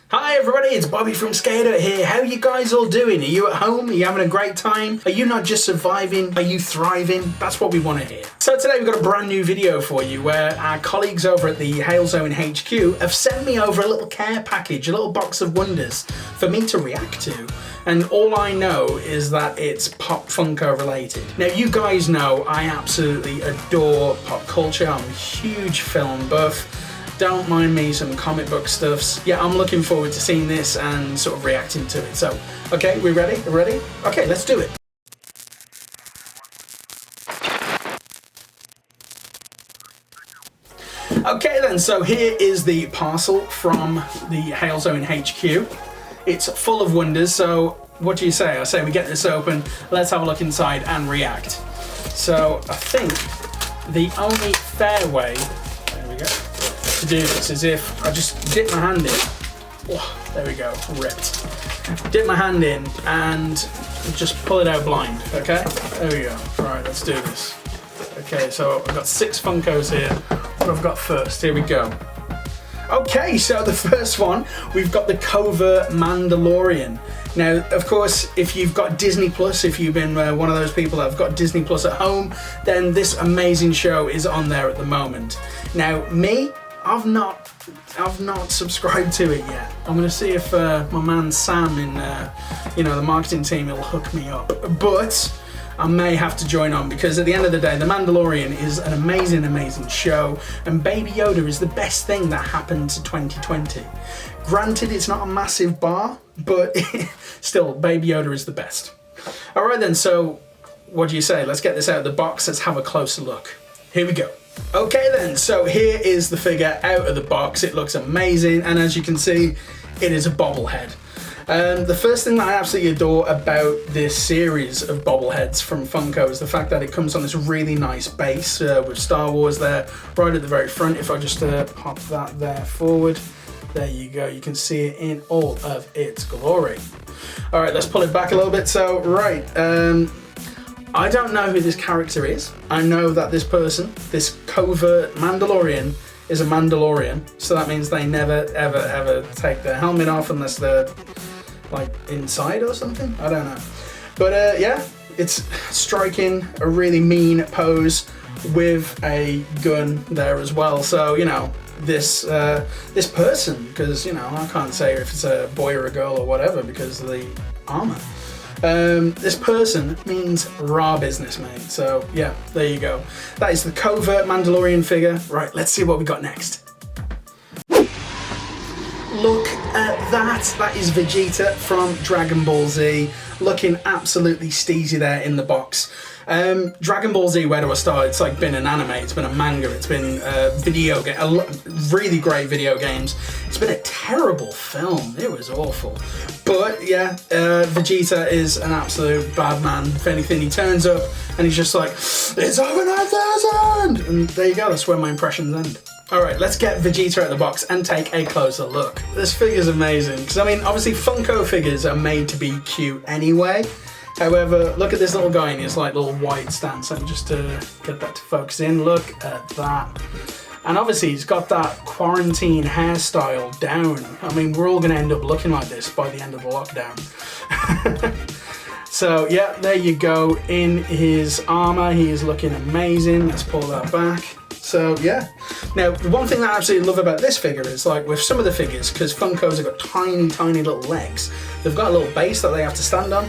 Hi everybody, it's Bobby from SkateHut here. How are you guys all doing? Are you at home? Are you having a great time? Are you not just surviving? Are you thriving? That's what we want to hear. So today we've got a brand new video for you where our colleagues over at the Halesowen HQ have sent me over a little care package, a little box of wonders for me to react to. And all I know is that it's pop Funko related. Now you guys know I absolutely adore pop culture. I'm a huge film buff. Don't mind me some comic book stuffs. Yeah, I'm looking forward to seeing this and sort of reacting to it. So, okay, we ready? Ready? Okay, let's do it. Okay then, so here is the parcel from the Halesowen HQ. It's full of wonders, so what do you say? I say we get this open, let's have a look inside and react. So, I think the only fair way, there we go, to do this is if I just dip my hand in. Oh, there we go, ripped. Dip my hand in and just pull it out blind, okay? There we go. Right, let's do this. Okay, so I've got 6 Funkos here. What have I got first? Here we go. Okay, so the first one, we've got the covert Mandalorian. Now, of course, if you've got Disney Plus, if you've been one of those people that have got Disney Plus at home, then this amazing show is on there at the moment. Now, me, I've not subscribed to it yet. I'm gonna see if my man Sam in the marketing team will hook me up. But I may have to join on because at the end of the day, The Mandalorian is an amazing, amazing show, and Baby Yoda is the best thing that happened to 2020. Granted, it's not a massive bar, but still, Baby Yoda is the best. All right then, so what do you say? Let's get this out of the box. Let's have a closer look. Here we go. Okay then, so here is the figure out of the box. It looks amazing, and as you can see, it is a bobblehead. The first thing that I absolutely adore about this series of bobbleheads from Funko is the fact that it comes on this really nice base with Star Wars there, right at the very front. If I just pop that there forward, there you go, you can see it in all of its glory. All right, let's pull it back a little bit. So, right, I don't know who this character is. I know that this person, this covert Mandalorian, is a Mandalorian. So that means they never, ever, ever take their helmet off unless they're like inside or something. I don't know. But yeah, it's striking a really mean pose with a gun there as well. So, you know, this person, because, you know, I can't say if it's a boy or a girl or whatever because of the armor. This person means raw business, mate. So yeah, there you go. That is the covert Mandalorian figure. Right, let's see what we got next. Look at that. That is Vegeta from Dragon Ball Z, looking absolutely steezy there in the box. Dragon Ball Z, where do I start? It's like been an anime, it's been a manga, it's been a video game, really great video games. It's been a terrible film, it was awful. But yeah, Vegeta is an absolute bad man. If anything, he turns up and he's just like, it's over 9,000! And there you go, that's where my impressions end. Alright, let's get Vegeta out of the box and take a closer look. This figure's amazing, because I mean, obviously Funko figures are made to be cute anyway. However, look at this little guy in his like little white stance, and just to get that to focus in, look at that. And obviously he's got that quarantine hairstyle down. I mean, we're all gonna end up looking like this by the end of the lockdown. So yeah, there you go. In his armor, he is looking amazing. Let's pull that back. So yeah. Now, the one thing that I absolutely love about this figure is like with some of the figures, because Funkos have got tiny, tiny little legs, they've got a little base that they have to stand on.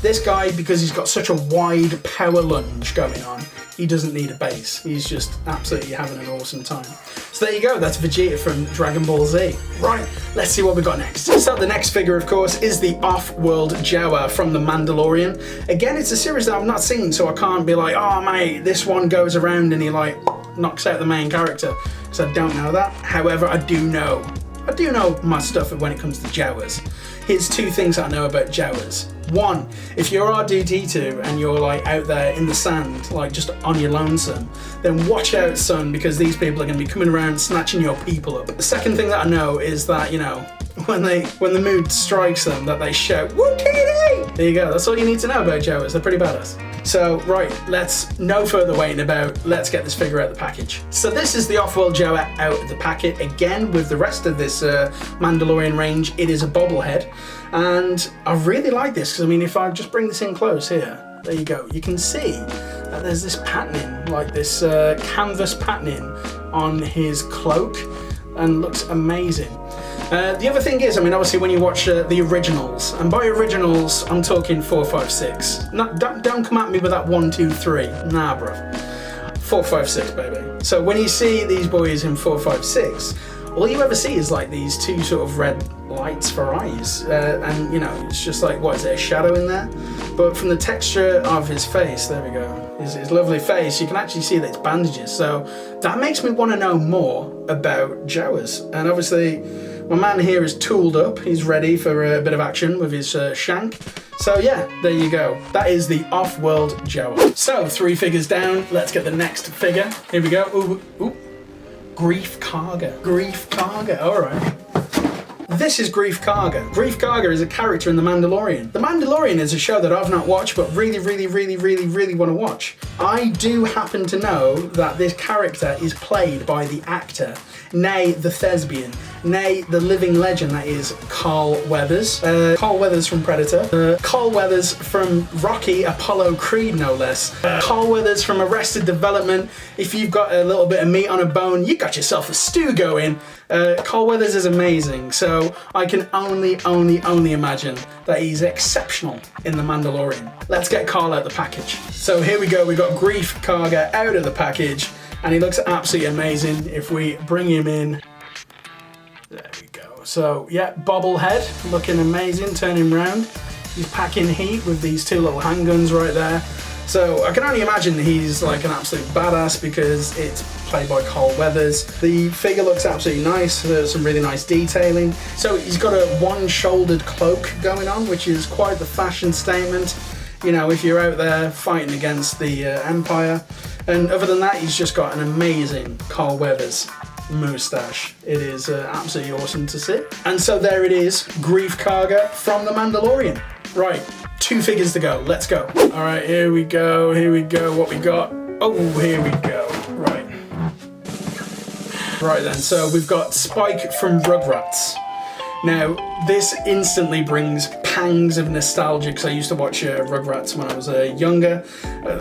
This guy, because he's got such a wide power lunge going on, he doesn't need a base. He's just absolutely having an awesome time. So there you go, that's Vegeta from Dragon Ball Z. Right, let's see what we got next. So the next figure, of course, is the Offworld Joe from The Mandalorian. Again, it's a series that I've not seen, so I can't be like, oh mate, this one goes around and he like knocks out the main character, because I don't know that. However, I do know my stuff when it comes to Jawas. Here's 2 things I know about Jawas. 1, if you're R2-D2 and you're like out there in the sand, like just on your lonesome, then watch out, son, because these people are going to be coming around snatching your people up. The second thing that I know is that, you know, when the mood strikes them, that they shout, "Woo-kitty!" There you go, that's all you need to know about Jawas, they're pretty badass. So, right, no further waiting about, let's get this figure out of the package. So this is the Offworld Joe out of the packet. Again, with the rest of this Mandalorian range, it is a bobblehead. And I really like this, because I mean, if I just bring this in close here, there you go. You can see that there's this patterning, like this canvas patterning on his cloak, and looks amazing. The other thing is, I mean, obviously when you watch the originals, and by originals, I'm talking 4, 5, 6. Don't come at me with that 1, 2, 3. Nah, bruv. 4, 5, 6, baby. So when you see these boys in 4, 5, 6, all you ever see is like these two sort of red lights for eyes. And you know, it's just like, what is it, a shadow in there? But from the texture of his face, there we go, his lovely face, you can actually see that it's bandages. So that makes me want to know more about Joe's. And obviously, my man here is tooled up. He's ready for a bit of action with his shank. So yeah, there you go. That is the Offworld Joe. So 3 figures down. Let's get the next figure. Here we go. Ooh, ooh. Grief Karga. Grief Karga. All right. This is Grief Karga. Grief Karga is a character in The Mandalorian. The Mandalorian is a show that I've not watched, but really want to watch. I do happen to know that this character is played by the actor, nay the thespian, nay the living legend that is Carl Weathers. Carl Weathers from Predator. Carl Weathers from Rocky, Apollo Creed no less. Carl Weathers from Arrested Development. If you've got a little bit of meat on a bone, you got yourself a stew going. Carl Weathers is amazing, so I can only imagine that he's exceptional in The Mandalorian. Let's get Carl out of the package. So here we go, we got Grief Karga out of the package, and he looks absolutely amazing. If we bring him in, there we go. So yeah, bobblehead, looking amazing, turn him round. He's packing heat with these 2 little handguns right there. So I can only imagine he's like an absolute badass because it's played by Carl Weathers. The figure looks absolutely nice, there's some really nice detailing. So he's got a one-shouldered cloak going on, which is quite the fashion statement, you know, if you're out there fighting against the Empire. And other than that, he's just got an amazing Carl Weathers moustache. It is absolutely awesome to see. And so there it is, Grief Karga from The Mandalorian. Right, 2 figures to go, let's go. All right, here we go, what we got. Oh, here we go, right. Right then, so we've got Spike from Rugrats. Now, this instantly brings pangs of nostalgia because I used to watch Rugrats when I was younger.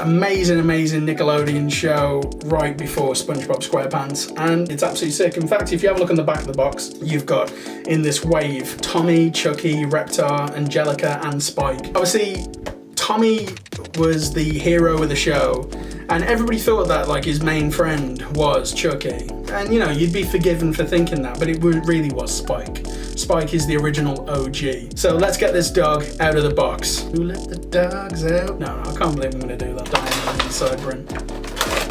Amazing Nickelodeon show right before SpongeBob SquarePants, and it's absolutely sick. In fact, if you have a look on the back of the box, you've got in this wave Tommy, Chucky, Reptar, Angelica, and Spike. Obviously, Tommy was the hero of the show, and everybody thought that like his main friend was Chucky. And you know, you'd be forgiven for thinking that, but it really was Spike. Spike is the original OG. So let's get this dog out of the box. Who let the dogs out? No, I can't believe I'm gonna do that. Dying on the inside, Bryn.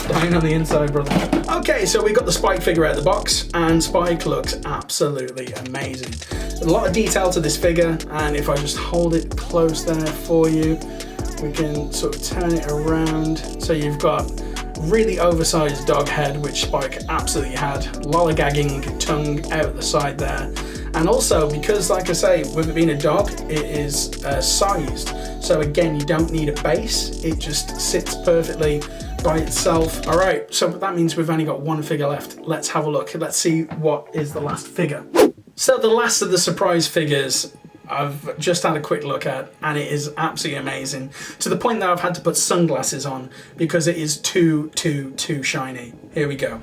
Dying on the inside, brother. Okay, so we got the Spike figure out of the box, and Spike looks absolutely amazing. A lot of detail to this figure, and if I just hold it close there for you, we can sort of turn it around. So you've got really oversized dog head, which Spike absolutely had, lollygagging tongue out the side there. And also, because like I say, with it being a dog, it is sized. So again, you don't need a base, it just sits perfectly by itself. All right, so that means we've only got 1 figure left. Let's have a look, let's see what is the last figure. So the last of the surprise figures I've just had a quick look at, and it is absolutely amazing, to the point that I've had to put sunglasses on because it is too shiny. Here we go.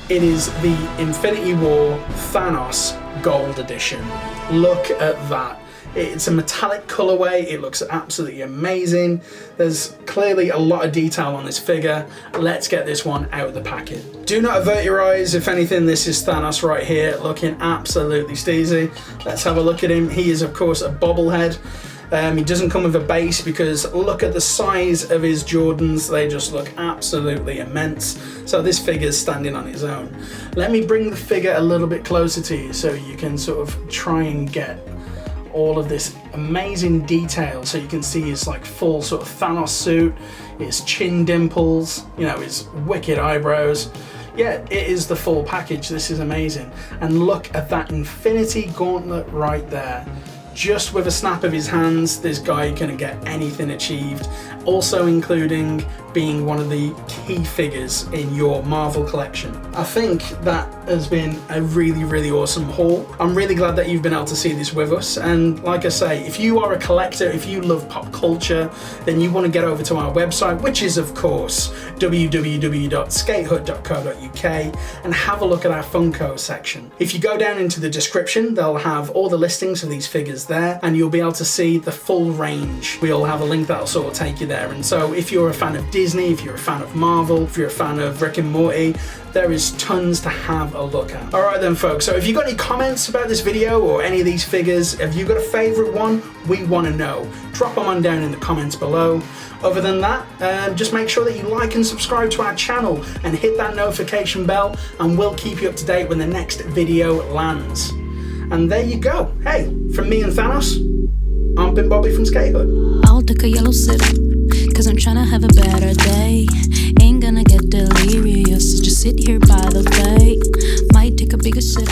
It is the Infinity War Thanos Gold Edition. Look at that. It's a metallic colorway, it looks absolutely amazing. There's clearly a lot of detail on this figure. Let's get this one out of the packet. Do not avert your eyes, if anything, this is Thanos right here, looking absolutely steezy. Let's have a look at him. He is of course a bobblehead. He doesn't come with a base because look at the size of his Jordans, they just look absolutely immense. So this figure's standing on its own. Let me bring the figure a little bit closer to you so you can sort of try and get all of this amazing detail, so you can see his like full sort of Thanos suit, his chin dimples, you know, his wicked eyebrows. Yeah, it is the full package. This is amazing. And look at that Infinity Gauntlet right there. just with a snap of his hands, this guy can get anything achieved, also including being one of the key figures in your Marvel collection. I think that has been a really, really awesome haul. I'm really glad that you've been able to see this with us, and like I say, if you are a collector, if you love pop culture, then you want to get over to our website, which is of course www.skatehut.co.uk, and have a look at our Funko section. If you go down into the description, they'll have all the listings of these figures there, and you'll be able to see the full range. We'll have a link that'll sort of take you there. And so if you're a fan of Disney, if you're a fan of Marvel, if you're a fan of Rick and Morty, there is tons to have a look at. Alright then folks, so if you've got any comments about this video or any of these figures, have you got a favourite one? We want to know. Drop them on down in the comments below. Other than that, just make sure that you like and subscribe to our channel and hit that notification bell, and we'll keep you up to date when the next video lands. And there you go. Hey, from me and Thanos, I'm Been Bobby from SkateHut. I'll take a yellow sip, cause I'm tryna have a better day. Ain't gonna get delirious, just sit here by the bay. Might take a bigger sip.